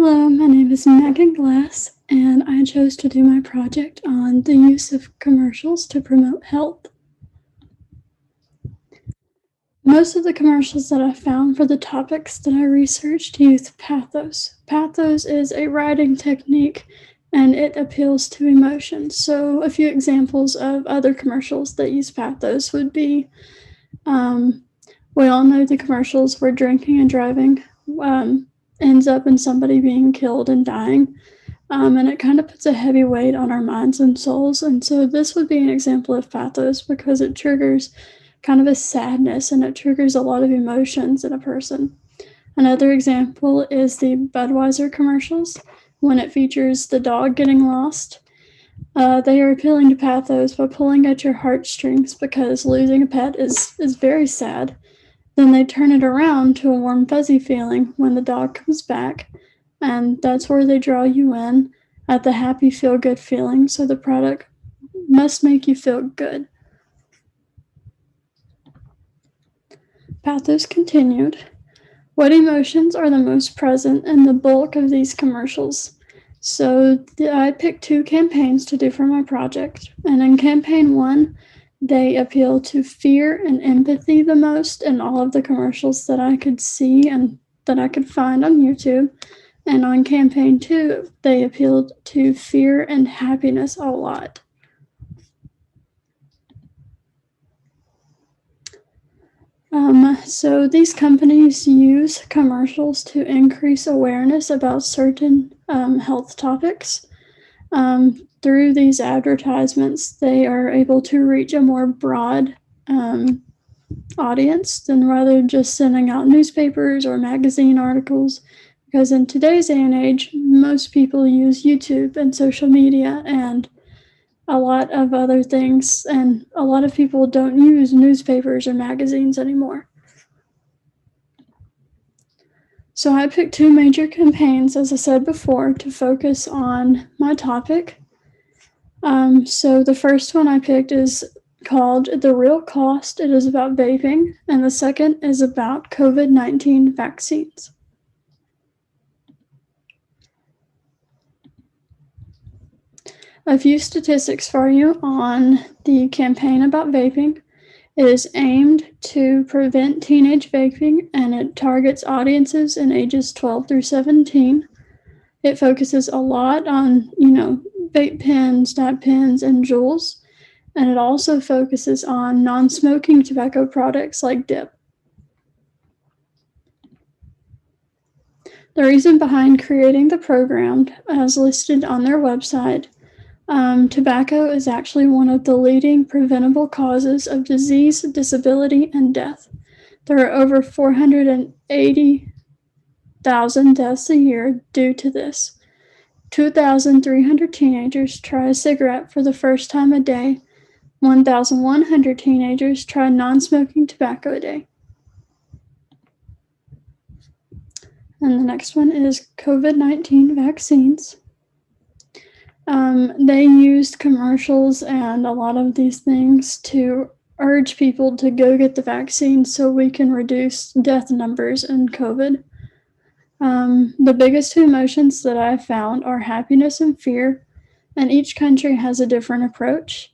Hello, my name is Megan Glass, and I chose to do my project on the use of commercials to promote health. Most of the commercials that I found for the topics that I researched use pathos. Pathos is a writing technique and it appeals to emotions. So, a few examples of other commercials that use pathos would be we all know the commercials where drinking and driving ends up in somebody being killed and dying. And it kind of puts a heavy weight on our minds and souls. And so this would be an example of pathos because it triggers kind of a sadness and it triggers a lot of emotions in a person. Another example is the Budweiser commercials when it features the dog getting lost. They are appealing to pathos by pulling at your heartstrings because losing a pet is very sad. Then they turn it around to a warm, fuzzy feeling when the dog comes back. And that's where they draw you in at the happy, feel-good feeling. So the product must make you feel good. Pathos continued. What emotions are the most present in the bulk of these commercials? So I picked 2 campaigns to do for my project. And in campaign 1, they appeal to fear and empathy the most in all of the commercials that I could see and that I could find on YouTube. And on campaign 2, they appealed to fear and happiness a lot. So these companies use commercials to increase awareness about certain health topics. Through these advertisements, they are able to reach a more broad audience than rather just sending out newspapers or magazine articles. Because in today's day and age, most people use YouTube and social media and a lot of other things, and a lot of people don't use newspapers or magazines anymore. So I picked 2 major campaigns, as I said before, to focus on my topic. So the first one I picked is called The Real Cost. It is about vaping, and the second is about COVID-19 vaccines. A few statistics for you on the campaign about vaping. It is aimed to prevent teenage vaping and it targets audiences in ages 12 through 17. It focuses a lot on, vape pens, dab pens, and Juuls. And it also focuses on non-smoking tobacco products like dip. The reason behind creating the program, as listed on their website, tobacco is actually one of the leading preventable causes of disease, disability, and death. There are over 480,000 deaths a year due to this. 2,300 teenagers try a cigarette for the first time a day. 1,100 teenagers try non-smoking tobacco a day. And the next one is COVID-19 vaccines. They used commercials and a lot of these things to urge people to go get the vaccine so we can reduce death numbers in COVID. The biggest 2 emotions that I found are happiness and fear, and each country has a different approach.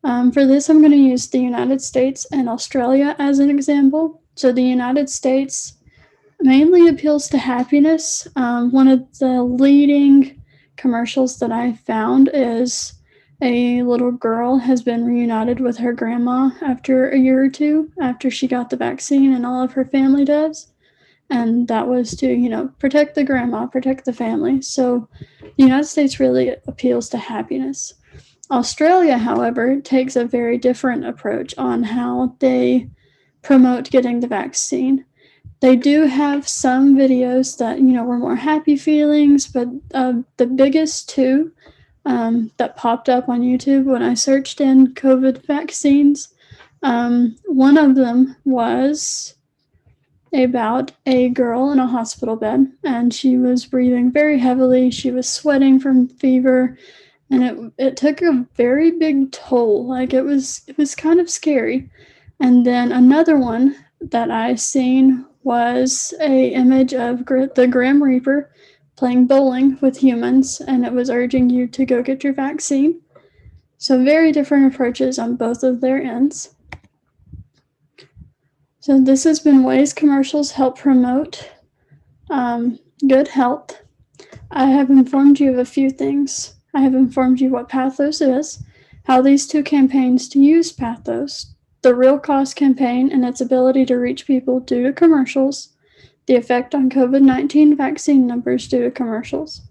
For this, I'm going to use the United States and Australia as an example. So the United States mainly appeals to happiness. One of the leading commercials that I found is a little girl has been reunited with her grandma after a year or 2 after she got the vaccine, and all of her family does. And that was to, protect the grandma, protect the family. So the United States really appeals to happiness. Australia, however, takes a very different approach on how they promote getting the vaccine. They do have some videos that, were more happy feelings, but the biggest 2 that popped up on YouTube when I searched in COVID vaccines, one of them was about a girl in a hospital bed, and she was breathing very heavily. She was sweating from fever, and it took a very big toll. Like it was kind of scary. And then another one that I seen was a image of the Grim Reaper playing bowling with humans, and it was urging you to go get your vaccine. So very different approaches on both of their ends. So this has been ways commercials help promote good health. I have informed you of a few things. I have informed you what Pathos is, how these two campaigns to use Pathos, the Real Cost campaign and its ability to reach people due to commercials, the effect on COVID-19 vaccine numbers due to commercials.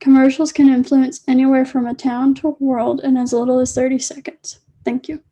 Commercials can influence anywhere from a town to a world in as little as 30 seconds. Thank you.